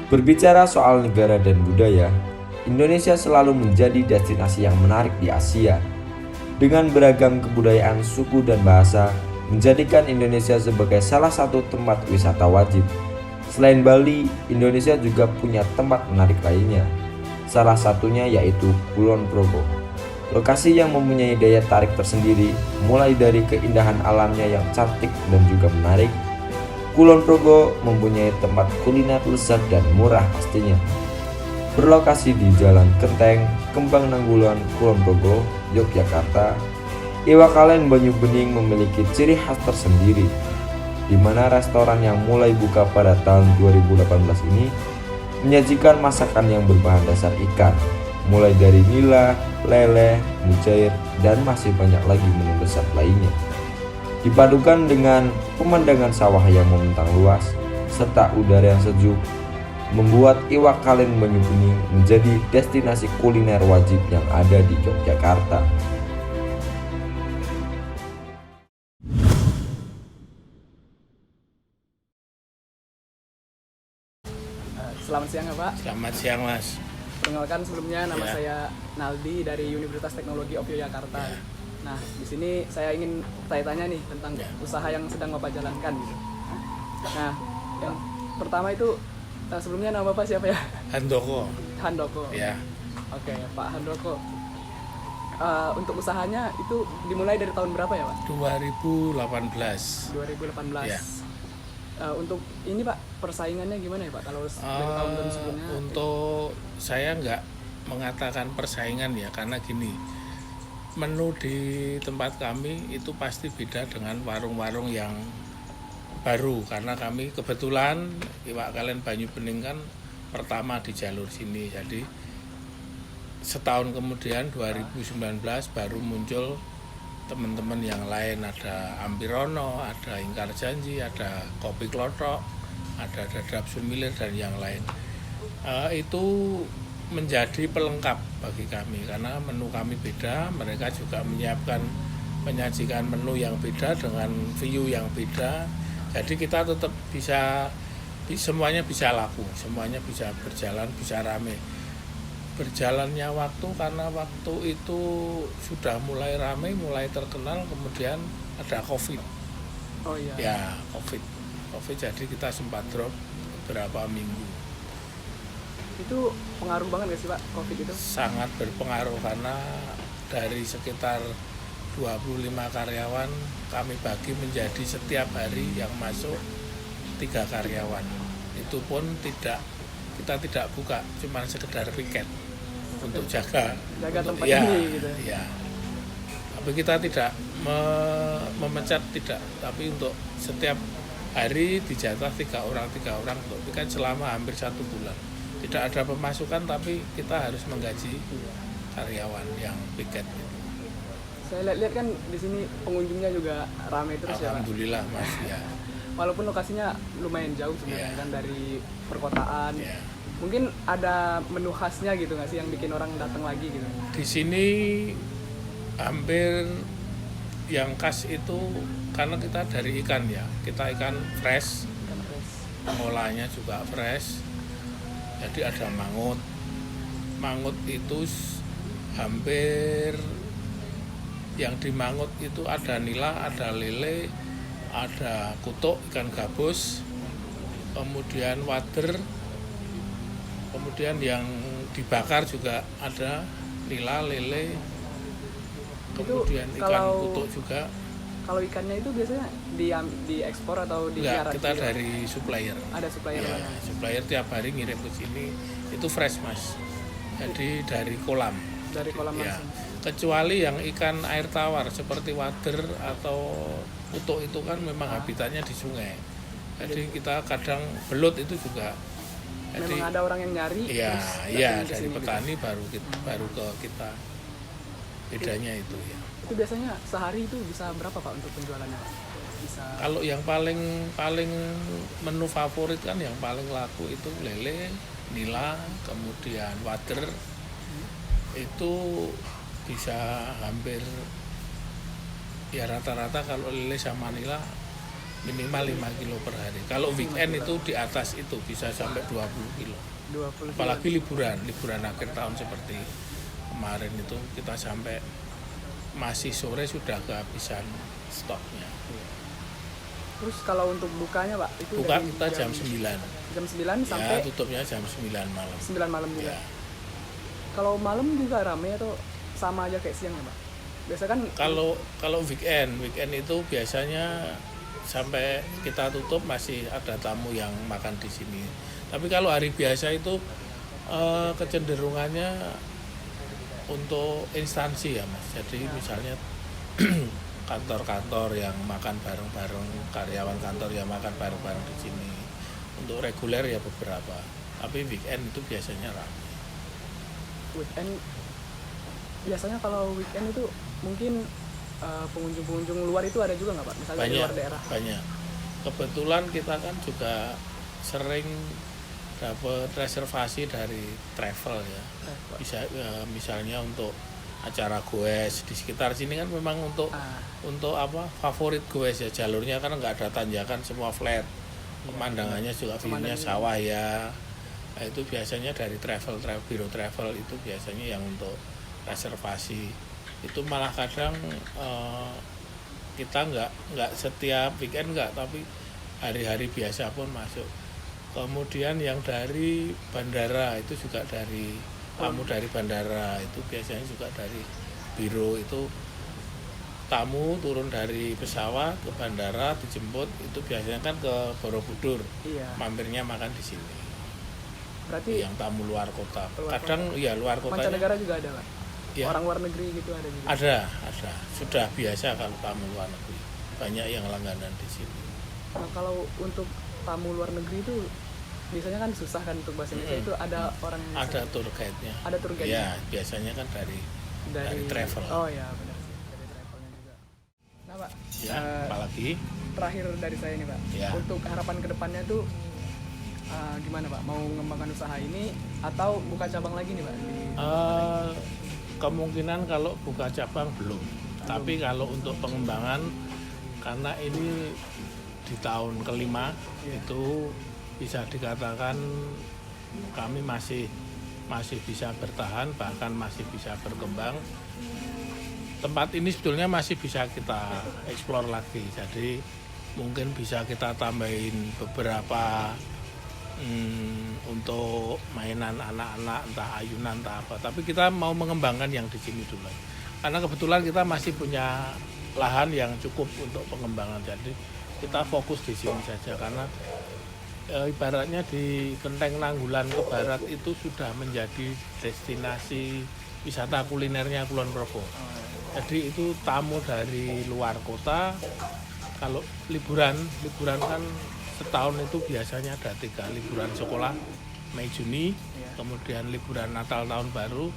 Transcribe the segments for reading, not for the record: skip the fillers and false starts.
Berbicara soal negara dan budaya, Indonesia selalu menjadi destinasi yang menarik di Asia. Dengan beragam kebudayaan, suku, dan bahasa, menjadikan Indonesia sebagai salah satu tempat wisata wajib. Selain Bali, Indonesia juga punya tempat menarik lainnya. Salah satunya yaitu Kulon Progo. Lokasi yang mempunyai daya tarik tersendiri, mulai dari keindahan alamnya yang cantik dan juga menarik. Kulon Progo mempunyai tempat kuliner lezat dan murah pastinya. Berlokasi di Jalan Kenteng, Kembang Nanggulan, Kulon Progo, Yogyakarta, Iwak Kalen Banyu Bening memiliki ciri khas tersendiri, di mana restoran yang mulai buka pada tahun 2018 ini menyajikan masakan yang berbahan dasar ikan, mulai dari nila, lele, mujair, dan masih banyak lagi menu lezat lainnya. Dipadukan dengan pemandangan sawah yang membentang luas serta udara yang sejuk, membuat Iwak Kalen Banyu Bening menjadi destinasi kuliner wajib yang ada di Yogyakarta. Selamat siang ya Pak. Selamat siang Mas. Perkenalkan sebelumnya nama Ya. saya Naldi dari Universitas Teknologi of Yogyakarta. Ya. Nah, di sini saya ingin tanya-tanya nih tentang Ya. usaha yang sedang Bapak jalankan gitu. Nah, yang pertama itu sebelumnya nama Bapak siapa ya? Handoko. Handoko. Ya. Oke, Pak Handoko. Untuk usahanya itu dimulai dari tahun berapa ya, Pak? 2018. 2018. Ya. Untuk ini Pak, persaingannya gimana ya Pak kalau dari tahun-tahun sebelumnya? Untuk saya nggak mengatakan persaingan ya, karena gini, menu di tempat kami itu pasti beda dengan warung-warung yang baru, karena kami kebetulan Iwak Kalen Banyu Bening kan pertama di jalur sini. Jadi setahun kemudian 2019 baru muncul teman-teman yang lain, ada Ampirono, ada Ingkar Janji, ada Kopi Klothok, ada Dadap Sumilir dan yang lain. Itu menjadi pelengkap bagi kami karena menu kami beda, mereka juga menyajikan menu yang beda dengan view yang beda. Jadi kita tetap semuanya bisa laku, semuanya bisa berjalan, bisa rame. Berjalannya waktu karena waktu itu sudah mulai ramai, mulai terkenal, kemudian ada COVID. Oh iya. Ya, COVID jadi kita sempat drop beberapa minggu. Itu pengaruh banget nggak sih Pak, COVID itu? Sangat berpengaruh karena dari sekitar 25 karyawan kami bagi menjadi setiap hari yang masuk 3 karyawan. Itu pun kita tidak buka, cuma sekedar piket untuk jaga tempat ya, ini gitu. Ya. Tapi kita tidak memecat, tidak, tapi untuk setiap hari dijatah 3 orang untuk piket selama hampir 1 bulan. Tidak ada pemasukan tapi kita harus menggaji karyawan yang piket. Saya lihat kan di sini pengunjungnya juga ramai terus ya Pak. Alhamdulillah Mas ya. Walaupun lokasinya lumayan jauh sebenarnya kan dari perkotaan. Ya. Mungkin ada menu khasnya gitu nggak sih yang bikin orang datang lagi gitu? Di sini hampir yang khas itu karena kita dari ikan ya. Kita ikan fresh, Kan fresh. pengolahannya juga fresh. Jadi ada mangut. Mangut itu hampir yang di mangut itu ada nila, ada lele, ada kutuk, ikan gabus, kemudian wader, kemudian yang dibakar juga ada nila, lele, kemudian ikan kutuk juga. Kalau ikannya itu biasanya diekspor atau Enggak, dipiara? kita dari supplier. Ada supplier. Ya, supplier tiap hari ngirim ke sini. Itu fresh Mas. Jadi dari kolam. Dari kolam Ya. langsung. Kecuali yang ikan air tawar seperti wader atau kutuk itu kan memang habitatnya di sungai. Jadi kita kadang belut itu juga. Jadi, Memang ada orang yang nyari. iya, terus iya datang ke dari sini petani baru ke kita. Bedanya itu ya. Itu biasanya sehari itu bisa berapa Pak untuk penjualannya Pak? Bisa. Kalau yang paling menu favorit kan yang paling laku itu lele, nila, kemudian wader. Itu bisa hampir ya rata-rata kalau lele sama nila minimal 5 kilo per hari. Kalau weekend itu di atas itu bisa sampai 20 kilo. 20 Apalagi liburan akhir tahun seperti kemarin itu kita sampai masih sore sudah kehabisan stoknya. Terus kalau untuk bukanya Pak, itu Buka dari kita jam 9. jam 9 sampai Ya, tutupnya jam 9 malam. 9 malam juga. Ya. Kalau malam juga rame atau sama aja kayak siang ya Pak? Biasa kan Kalau weekend itu biasanya sampai kita tutup masih ada tamu yang makan di sini. Tapi kalau hari biasa itu kecenderungannya untuk instansi ya Mas. Jadi misalnya kantor-kantor yang makan bareng-bareng, karyawan kantor yang makan bareng-bareng di sini. Untuk reguler ya beberapa. Tapi weekend itu biasanya ramai. weekend biasanya kalau weekend itu mungkin pengunjung-pengunjung luar itu ada juga nggak Pak? Misalnya dari luar daerah. Banyak. Kebetulan kita kan juga sering dapat reservasi dari travel ya. Bisa misalnya untuk acara goes di sekitar sini kan memang untuk apa favorit goes ya, jalurnya kan nggak ada tanjakan, semua flat. Pemandangannya juga view-nya sawah ya. Nah, itu biasanya dari biro travel itu biasanya yang untuk reservasi. Itu malah kadang kita nggak setiap weekend tapi hari-hari biasa pun masuk. Kemudian yang dari bandara itu juga dari tamu dari bandara itu biasanya juga dari biro itu tamu turun dari pesawat ke bandara dijemput itu biasanya kan ke Borobudur. Iya. Mampirnya makan di sini. Berarti Yang tamu luar kota. Luar Kadang ya luar kota. mancanegara juga ada Pak? Ya. Orang luar negeri gitu ada juga? Ada. Sudah biasa kalau tamu luar negeri. Banyak yang langganan di sini. Nah, kalau untuk tamu luar negeri itu biasanya kan susah kan untuk bahasa Indonesia, itu ada orang yang Ada tour guide-nya. Ada tour guide-nya? Ya, biasanya kan dari travel. Oh ya benar sih, dari travelnya juga. Nah Pak, Ya, apalagi terakhir dari saya nih Pak, Ya. untuk harapan kedepannya tuh gimana Pak? Mau mengembangkan usaha ini atau buka cabang lagi nih Pak? Kemungkinan kalau buka cabang belum. Tapi kalau untuk pengembangan, karena ini di tahun kelima itu bisa dikatakan kami masih bisa bertahan, bahkan masih bisa berkembang. Tempat ini sebetulnya masih bisa kita eksplor lagi. Jadi mungkin bisa kita tambahin beberapa untuk mainan anak-anak, entah ayunan, entah apa. Tapi kita mau mengembangkan yang di sini dulu. Karena kebetulan kita masih punya lahan yang cukup untuk pengembangan. Jadi kita fokus di sini saja karena ibaratnya di Kenteng Nanggulan ke barat itu sudah menjadi destinasi wisata kulinernya Kulon Progo. Jadi itu tamu dari luar kota. Kalau liburan kan setahun itu biasanya ada 3 liburan sekolah, Mei Juni, kemudian liburan Natal Tahun Baru,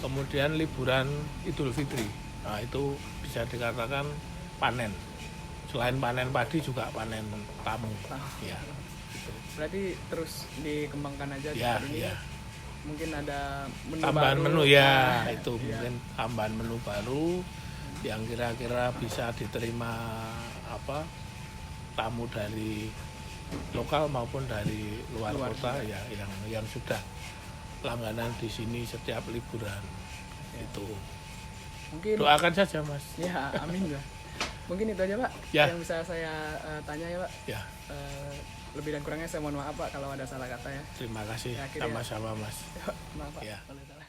kemudian liburan Idul Fitri. Nah itu bisa dikatakan panen. Selain panen padi juga panen tamu. Ya. Berarti terus dikembangkan aja Ya, tempat ini. ya. Mungkin ada menu Tambahan baru. menu ya, Nah, itu iya. mungkin tambahan menu baru yang kira-kira bisa diterima tamu dari lokal maupun dari luar kota ya yang sudah langganan di sini setiap liburan. Itu Mungkin doakan saja Mas. ya, amin ya. Mungkin itu aja Pak Ya. yang bisa saya tanya ya Pak. Ya, Lebih dan kurangnya saya mohon maaf Pak kalau ada salah kata ya. terima kasih Ya, akhirnya- sama-sama Mas. Maaf Pak Ya. kalau salah.